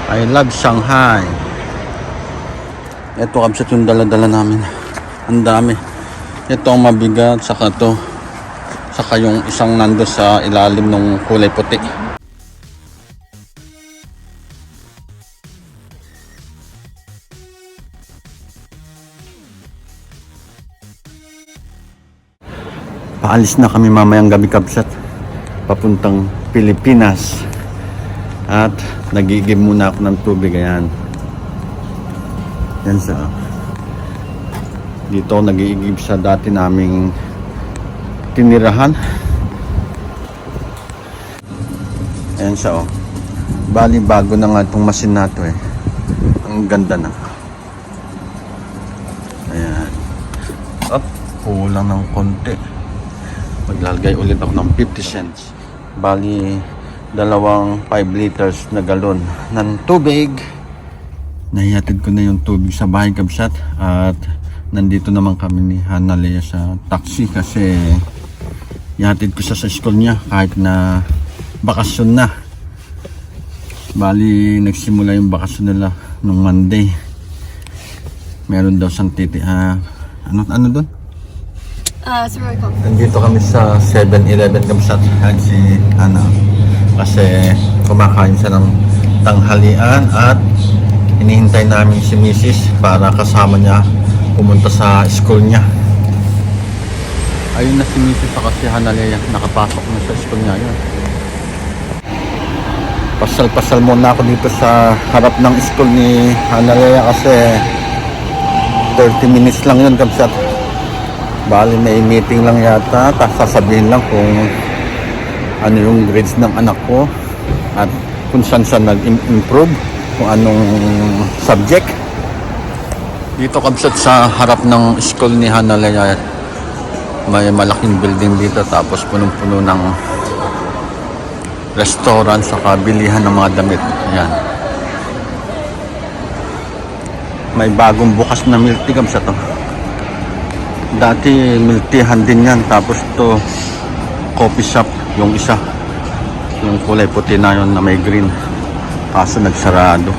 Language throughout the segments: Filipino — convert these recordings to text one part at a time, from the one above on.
I love Shanghai. Ito kabsat yung dala-dala namin. Ang dami. Ito ang mabigat, saka to. Saka yung isang nando sa ilalim ng kulay puti. Paalis na kami mamayang gabi kabsat. Papuntang Pilipinas. At nagigib muna ako ng tubig. Ayan. Yan siya. Dito ako nag-iigib sa dati naming tinirahan. Ayan siya, oh. Bali bago na nga itong machine na to, eh. Ang ganda na. Ayan. Up. Kulang ng konti. Maglalagay ulit ako ng 50 cents. Bali dalawang 5 liters na galon ng tubig. Nahihatid ko na yung tubig sa bahay kabsat. At nandito naman kami ni Hana Lea sa taxi kasi ihatid ko siya sa school niya kahit na bakasyon na. Bali nagsimula yung bakasyon nila nung Monday. Meron daw siyang ano doon? Nandito kami sa 7-Eleven kabsat. At si Hana kasi kumakain siya ng tanghalian at hinihintay namin si Mrs. para kasama niya pumunta sa school niya. Ayun na si Mrs. saka si Hana Lea, nakapasok na sa school niya yun. Pasal-pasal muna ako dito sa harap ng school ni Hana Lea kasi 30 minutes lang yun kabsat. Bali may meeting lang yata, tapos sasabihin lang kung ano yung grades ng anak ko at kung saan siya nag-improve, kung anong subject. Dito kabsat sa harap ng school ni Hana Lea, may malaking building dito tapos punong-puno ng restaurant saka bilihan ng mga damit. Ayan. May bagong bukas na milk tea kabsat to. Dati milk teahan din yan, tapos to coffee shop yung isa, yung kulay puti na yun na may green, kaso nagsarado.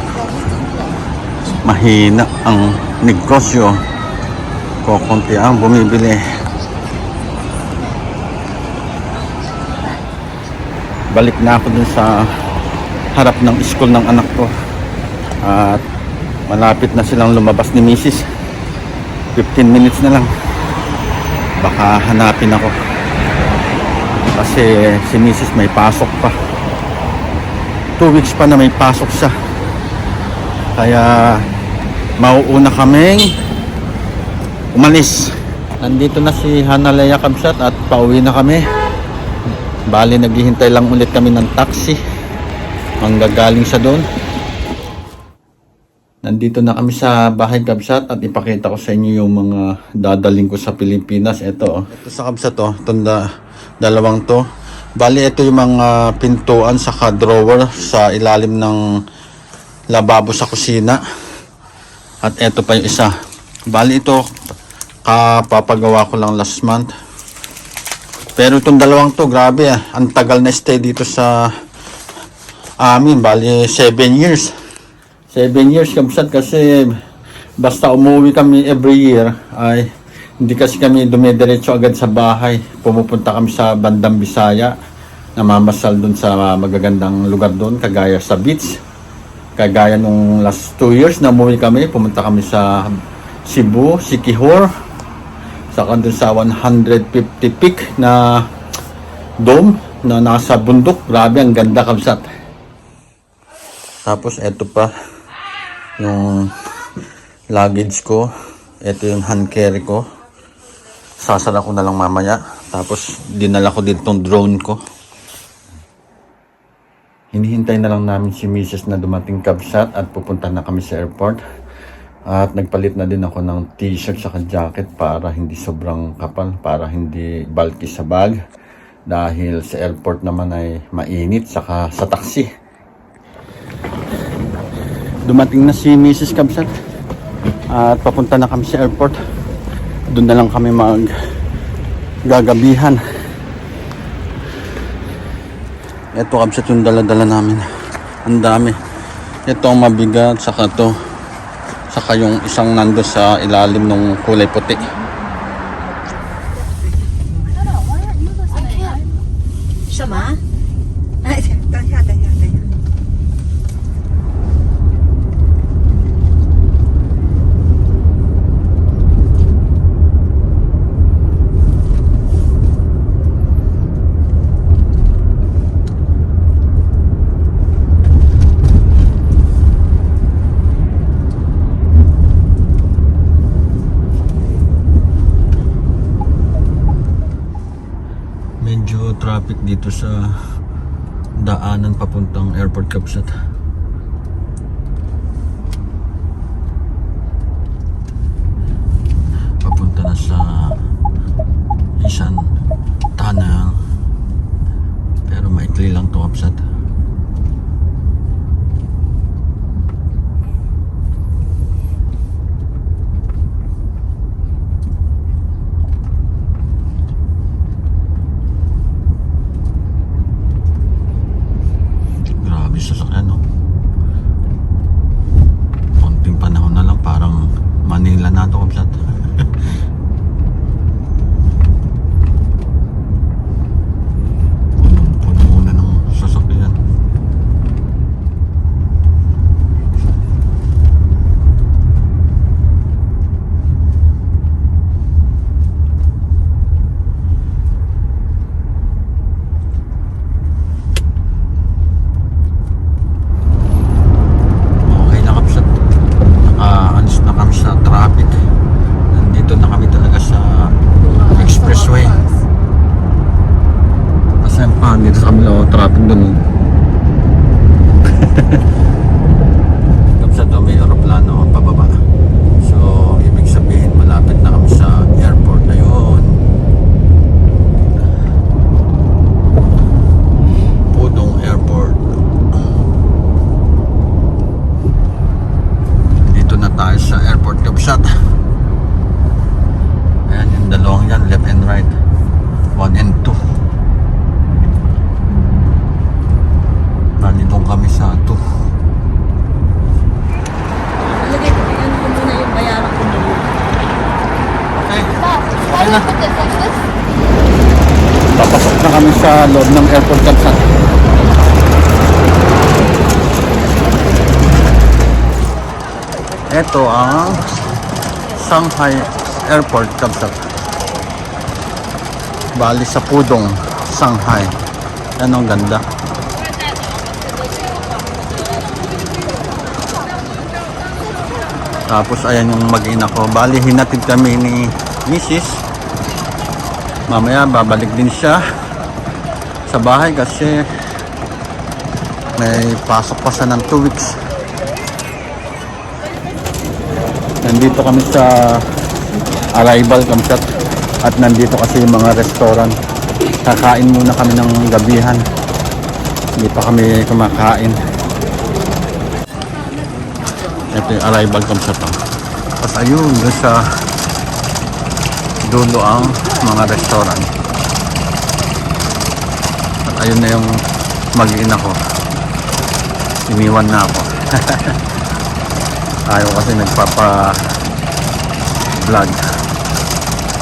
Mahina ang negosyo, kukunti ang bumibili. Balik na ako dun sa harap ng school ng anak ko at malapit na silang lumabas ni Mrs. 15 minutes na lang, baka hanapin ako kasi si Mrs. may pasok pa. 2 weeks pa na may pasok siya, kaya mauuna kaming umalis. Nandito na si Hana Lea kabsat at pauwi na kami. Bali naghihintay lang ulit kami ng taxi manggagaling sa doon. Nandito na kami sa bahay kabsat at ipakita ko sa inyo yung mga dadaling ko sa Pilipinas. Ito sa kabsat to, dalawang to. Bali ito yung mga pintuan saka drawer sa ilalim ng lababo sa kusina. At ito pa yung isa. Bali ito kapapagawa ko lang last month. Pero itong dalawang to, grabe ang tagal na stay dito sa amin. Bali 7 years. 7 years kabsat kasi basta umuwi kami every year ay hindi kasi kami dumidiretso agad sa bahay. Pumupunta kami sa bandang Bisaya, namamasal dun sa magagandang lugar dun, kagaya sa beach. Kagaya nung last 2 years na umuwi kami, pumunta kami sa Cebu, Siquijor, saka dun sa 150 peak na dome na nasa bundok. Grabe, ang ganda kabsat. Tapos eto pa yung luggage ko, ito yung hand carry ko, sasara ko na lang mamaya. Tapos dinala ko dito tong drone ko. Hinihintay na lang namin si Mrs. na dumating kabsat at pupunta na kami sa airport. At nagpalit na din ako ng t-shirt saka jacket para hindi sobrang kapal, para hindi bulky sa bag, dahil sa airport naman ay mainit, saka sa taxi. Dumating na si Mrs. kabsat at papunta na kami sa airport. Doon na lang kami gagabihan. Ito kabsat yung dala-dala namin. Ang dami. Ito ang mabigat, saka to. Saka yung isang nando sa ilalim ng kulay puti. 什么？哎，等一下，等一下，等一下。Medyo traffic dito sa daanan papuntang Airport Kapsat. Papunta na sa Isan Tunnel. Pero maikli lang to Kapsat. Sasakyan, no? Konting panahon na lang, parang Manila na ito, Kapsat. Puno na ng sasakyan. Dito sa kabila, traffic doon. Kapsat, may aeroplano pababa. So, ibig sabihin malapit na kami sa airport na yun. Pudong Airport. Dito na tayo sa airport, Kapsat. Ayan, yung dalawang yan, left and right. 1 and 2. Nandito kami sa 2. Lagay ko muna yung bayaran ko muna. Okay. Why you put it like this? Papasok na kami sa loob ng Airport Kapsat. Ito ang Shanghai Airport Kapsat. Bali sa Pudong, Shanghai. Yan ang ganda. Tapos ayan yung mag-ina ko. Bali hinatid kami ni Mrs. Mamaya babalik din siya sa bahay kasi may pasok pa siya ng 2 weeks. Nandito kami sa arrival, Kapsat. At nandito kasi yung mga restaurant. Kakain muna kami ng gabihan. Hindi pa kami kumakain. Ito yung arrival, Kapsat. Tapos ayun, doon sa dulo ang mga restaurant. At ayun na yung mag-ina ko. Iniwan na ako. Ayaw kasi nagpapa-vlog.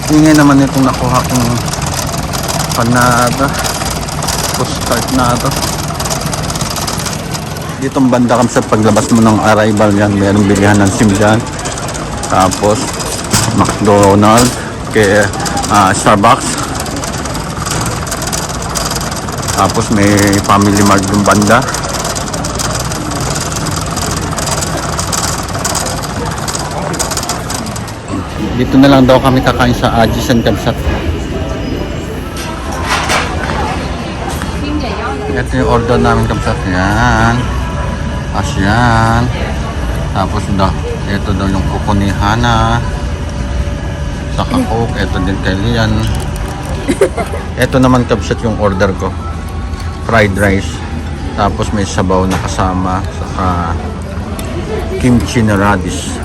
Ingay naman itong nakuha kong panada. Postcard na ito. Ditong banda kam sa paglabas mo ng arrival yan, mayroong bilihan ng SIM dyan. Tapos McDonald's, kay Starbucks. Tapos may Family Mart yung banda. Dito na lang daw kami kakain sa Ajisen Kapsat. Ito yung order namin, Kapsat. Yan. Asyan. Tapos daw, ito daw yung kuko ni Hana. Saka Coke. Ito din kay Lian. Ito naman, Kapsat, yung order ko. Fried rice. Tapos may sabaw na kasama. Saka kimchi na radish.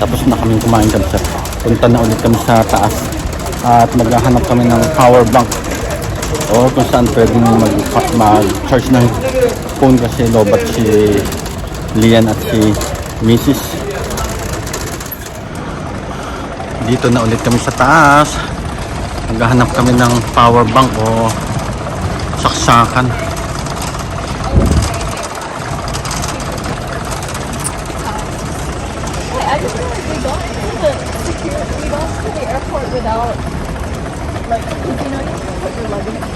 Tapos na kami kumain, Kapsat. Punta na ulit kami sa taas. At maghahanap kami ng power bank O kung saan pwedeng mag-charge ng phone kasi lobat si Lian at si Mrs. Dito na ulit kami sa taas. Maghahanap kami ng power bank o saksakan. I just feel like we don't enter the security. We don't enter the airport without, like, you know, you can put your luggage.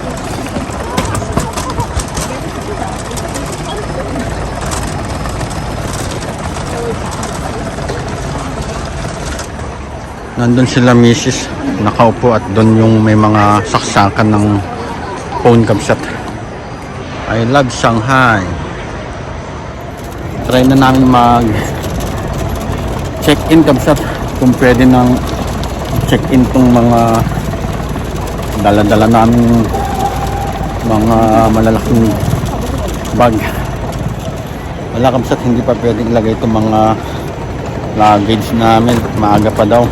Nandun sila Mrs. Nakaupo at doon yung may mga saksakan ng phone kabsat. I love Shanghai. Try na namin mag check-in kabsat. Kung pwede nang check-in tong mga dala-dala namin mga malalaking bag. Wala kabsat, hindi pa pwedeng ilagay itong mga luggage namin. Maaga pa daw.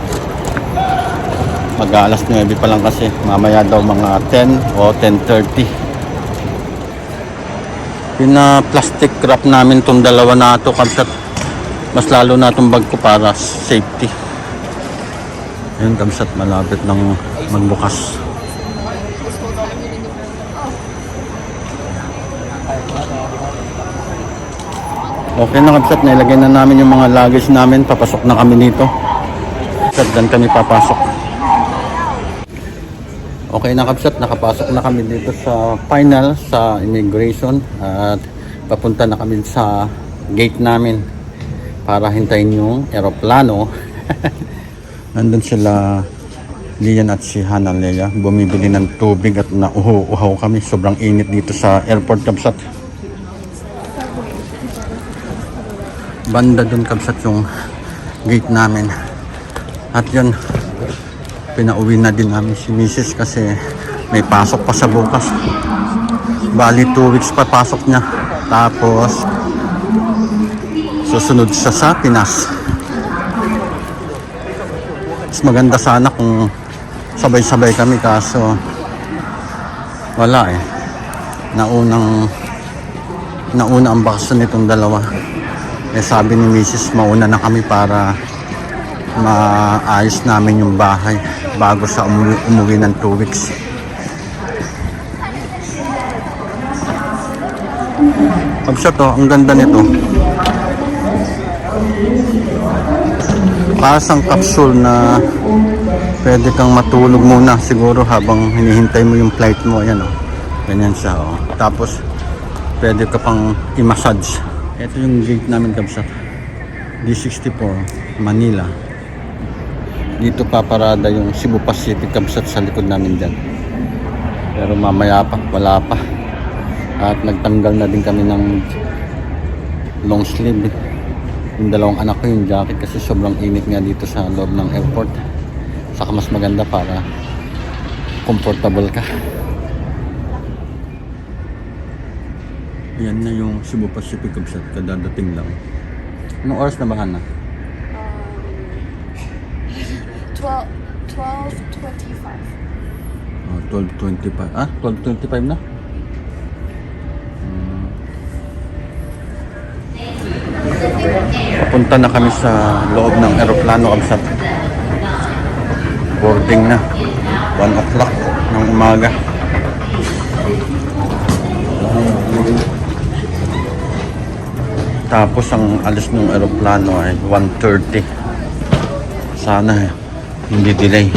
Mag-aalas 9 pa lang kasi. Mamaya daw mga 10 o 10:30. Pina-plastic wrap namin itong dalawa na ito kabsat. Mas lalo na itong bag ko para safety. Ayun kabsat, malapit ng magbukas. Okay na kabsat, nailagay na namin yung mga luggage namin. Papasok na kami dito. Kabsat, dan kami papasok. Okay na kabsat, nakapasok na kami dito sa final sa immigration at papunta na kami sa gate namin para hintayin yung eroplano. Nandun sila Lian at si Hana Leia, bumibili ng tubig at nauho-uhaw kami. Sobrang init dito sa airport kabsat. Banda dun kabsat yung gate namin. At yun, pinauwi na din namin si Mrs. kasi may pasok pa sa bukas. Bali 2 weeks pa pasok niya. Tapos susunod siya sa Pinas. Mas maganda sana kung sabay-sabay kami kaso wala eh. Nauna ang bakasyon nitong dalawa. Eh sabi ni Mrs. mauna na kami para maayos namin yung bahay bago sa umuwi ng 2 weeks. Kabsat to, ang ganda nito. Pasang capsule na pwede kang matulog muna siguro habang hinihintay mo yung flight mo. Ayan o, ganyan siya o. Tapos pwede ka pang i-massage. Ito yung gate namin kabsat, D64 Manila. Dito paparada yung Cebu Pacific kabsat sa likod namin dyan. Pero mamaya pa, wala pa. At nagtanggal na din kami ng long sleeve. Yung dalawang anak ko yung jacket kasi sobrang init nga dito sa loob ng airport. Saka mas maganda para comfortable ka. Yan na yung Cebu Pacific kabsat, kadadating lang. Anong oras na ba, Hana? 12:25. 12:25. Ah, 12:25 na? Punta na kami sa loob ng eroplano kabsat. Boarding na. 1 o'clock ng umaga. Tapos ang alis ng eroplano ay 1:30. Sana hindi delay.